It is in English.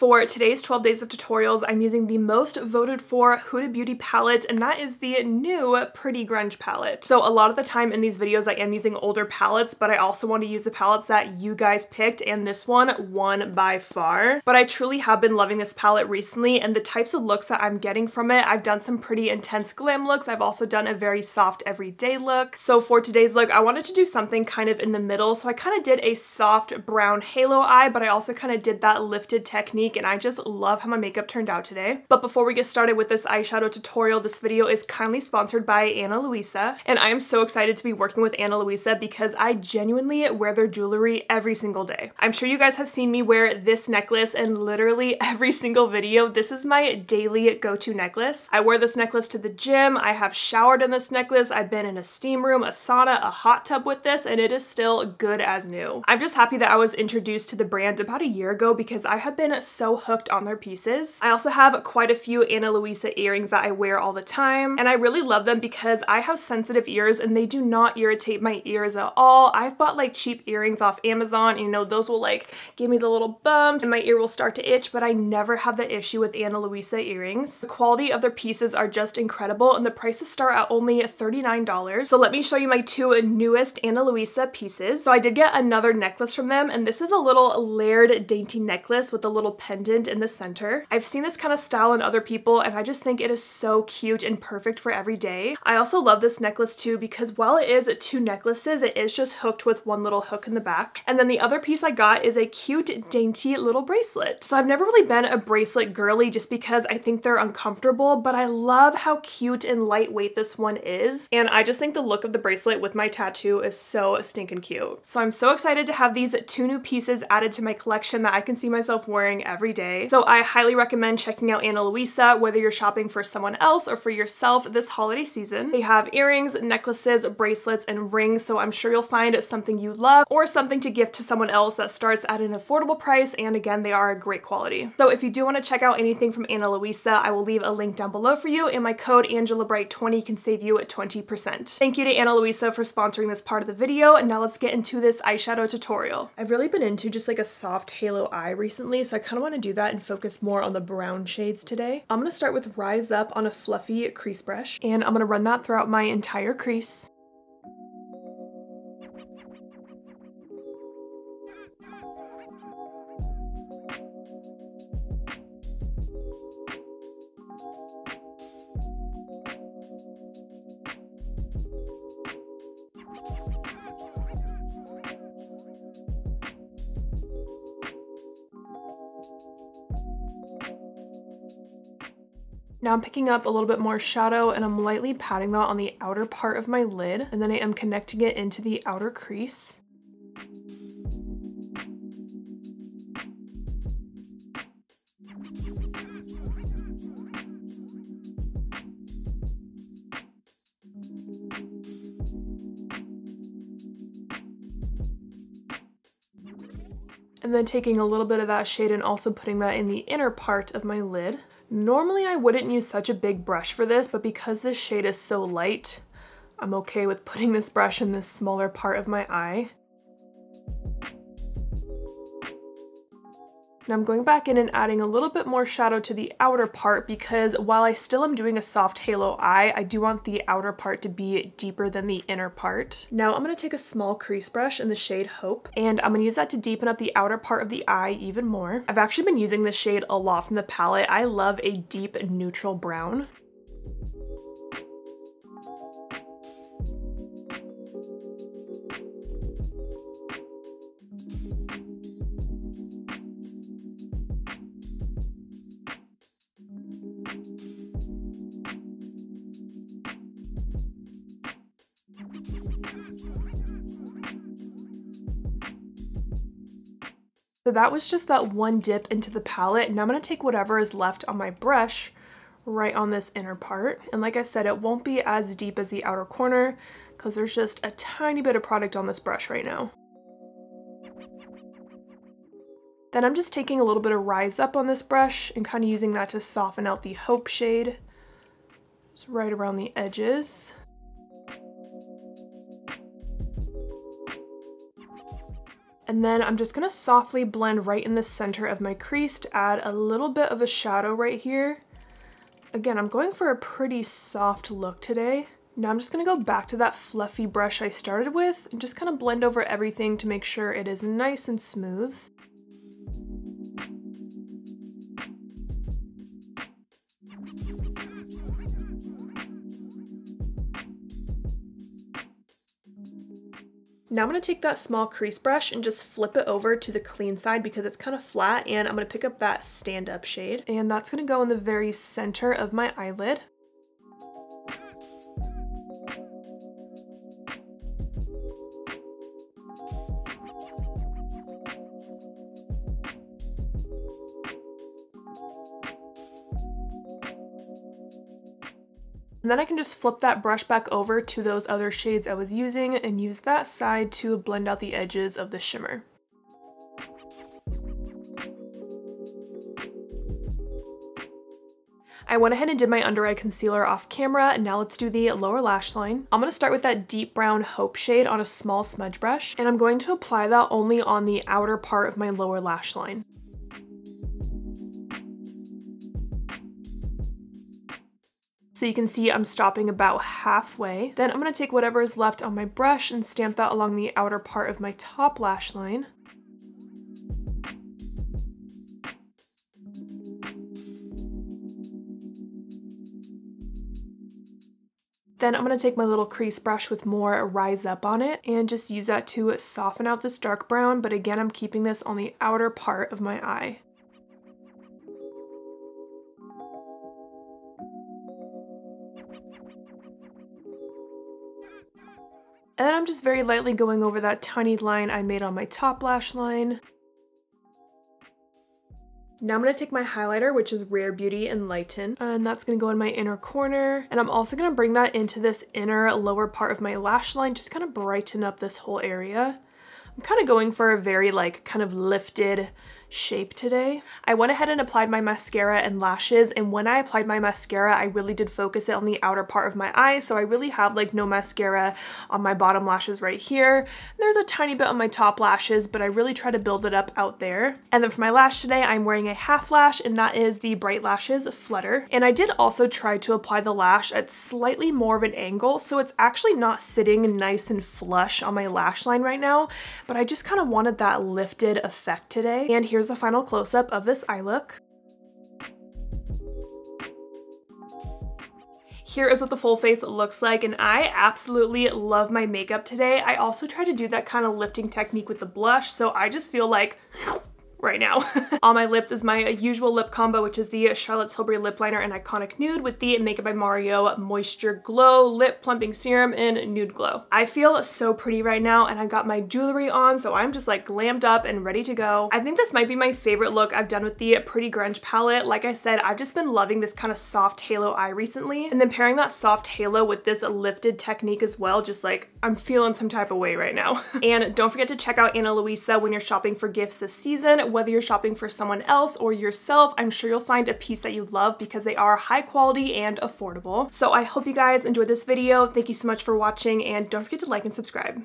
For today's 12 days of tutorials, I'm using the most voted for Huda Beauty palette, and that is the new Pretty Grunge palette. So a lot of the time in these videos I am using older palettes, but I also want to use the palettes that you guys picked, and this one won by far. But I truly have been loving this palette recently, and the types of looks that I'm getting from it, I've done some pretty intense glam looks. I've also done a very soft everyday look. So for today's look, I wanted to do something kind of in the middle. So I kind of did a soft brown halo eye, but I also kind of did that lifted technique, and I just love how my makeup turned out today. But before we get started with this eyeshadow tutorial, this video is kindly sponsored by Ana Luisa, and I am so excited to be working with Ana Luisa because I genuinely wear their jewelry every single day. I'm sure you guys have seen me wear this necklace in literally every single video. This is my daily go-to necklace. I wear this necklace to the gym. I have showered in this necklace. I've been in a steam room, a sauna, a hot tub with this, and it is still good as new. I'm just happy that I was introduced to the brand about a year ago because I have been so hooked on their pieces. I also have quite a few Ana Luisa earrings that I wear all the time, and I really love them because I have sensitive ears and they do not irritate my ears at all. I've bought like cheap earrings off Amazon, and you know, those will like give me the little bumps and my ear will start to itch, but I never have the issue with Ana Luisa earrings. The quality of their pieces are just incredible, and the prices start at only $39. So let me show you my two newest Ana Luisa pieces. So I did get another necklace from them, and this is a little layered dainty necklace with a little pendant in the center. I've seen this kind of style in other people, and I just think it is so cute and perfect for every day. I also love this necklace too because while it is two necklaces, it is just hooked with one little hook in the back. And then the other piece I got is a cute, dainty little bracelet. So I've never really been a bracelet girly just because I think they're uncomfortable, but I love how cute and lightweight this one is. And I just think the look of the bracelet with my tattoo is so stinking cute. So I'm so excited to have these two new pieces added to my collection that I can see myself wearing every day. So I highly recommend checking out Ana Luisa, whether you're shopping for someone else or for yourself this holiday season. They have earrings, necklaces, bracelets, and rings, so I'm sure you'll find something you love or something to gift to someone else that starts at an affordable price, and again, they are a great quality. So if you do want to check out anything from Ana Luisa, I will leave a link down below for you, and my code AngelaBright20 can save you 20%. Thank you to Ana Luisa for sponsoring this part of the video, and now let's get into this eyeshadow tutorial. I've really been into just like a soft halo eye recently, so I kind of want to do that and focus more on the brown shades today. I'm going to start with Rise Up on a fluffy crease brush, and I'm going to run that throughout my entire crease. Now I'm picking up a little bit more shadow, and I'm lightly patting that on the outer part of my lid, and then I am connecting it into the outer crease. And then taking a little bit of that shade and also putting that in the inner part of my lid. Normally I wouldn't use such a big brush for this, but because this shade is so light, I'm okay with putting this brush in this smaller part of my eye. Now I'm going back in and adding a little bit more shadow to the outer part because while I still am doing a soft halo eye, I do want the outer part to be deeper than the inner part. Now I'm going to take a small crease brush in the shade Hope, and I'm going to use that to deepen up the outer part of the eye even more. I've actually been using this shade a lot from the palette. I love a deep neutral brown. So that was just that one dip into the palette. Now I'm going to take whatever is left on my brush right on this inner part. And like I said, it won't be as deep as the outer corner because there's just a tiny bit of product on this brush right now. Then I'm just taking a little bit of Rise Up on this brush and kind of using that to soften out the Hope shade. Just right around the edges. And then I'm just gonna softly blend right in the center of my crease to add a little bit of a shadow right here. Again, I'm going for a pretty soft look today. Now I'm just gonna go back to that fluffy brush I started with and just kind of blend over everything to make sure it is nice and smooth. Now I'm going to take that small crease brush and just flip it over to the clean side because it's kind of flat, and I'm going to pick up that Stand Up shade, and that's going to go in the very center of my eyelid. And then I can just flip that brush back over to those other shades I was using and use that side to blend out the edges of the shimmer. I went ahead and did my under eye concealer off camera, and now let's do the lower lash line. I'm going to start with that deep brown Hope shade on a small smudge brush, and I'm going to apply that only on the outer part of my lower lash line. So you can see I'm stopping about halfway. Then I'm going to take whatever is left on my brush and stamp that along the outer part of my top lash line. Then I'm going to take my little crease brush with more Rise Up on it and just use that to soften out this dark brown, but again I'm keeping this on the outer part of my eye. And then I'm just very lightly going over that tiny line I made on my top lash line. Now I'm going to take my highlighter, which is Rare Beauty Enlighten, and that's going to go in my inner corner. And I'm also going to bring that into this inner lower part of my lash line, just kind of brighten up this whole area. I'm kind of going for a very kind of lifted shape today. I went ahead and applied my mascara and lashes, and when I applied my mascara I really did focus it on the outer part of my eye, so I really have no mascara on my bottom lashes right here. There's a tiny bit on my top lashes, but I really try to build it up out there. And then for my lash today I'm wearing a half lash, and that is the Bright Lashes Flutter. And I did also try to apply the lash at slightly more of an angle, so it's actually not sitting nice and flush on my lash line right now, but I just kind of wanted that lifted effect today. And here's the final close-up of this eye look. Here is what the full face looks like, and I absolutely love my makeup today. I also try to do that kind of lifting technique with the blush, so I just feel like right now. On my lips is my usual lip combo, which is the Charlotte Tilbury Lip Liner in Iconic Nude with the Makeup by Mario Moisture Glow Lip Plumping Serum in Nude Glow. I feel so pretty right now, and I got my jewelry on, so I'm just glammed up and ready to go. I think this might be my favorite look I've done with the Pretty Grunge palette. Like I said, I've just been loving this kind of soft halo eye recently, and then pairing that soft halo with this lifted technique as well, just I'm feeling some type of way right now. And don't forget to check out Ana Luisa when you're shopping for gifts this season. Whether you're shopping for someone else or yourself, I'm sure you'll find a piece that you love because they are high quality and affordable. So I hope you guys enjoyed this video. Thank you so much for watching, and don't forget to like and subscribe.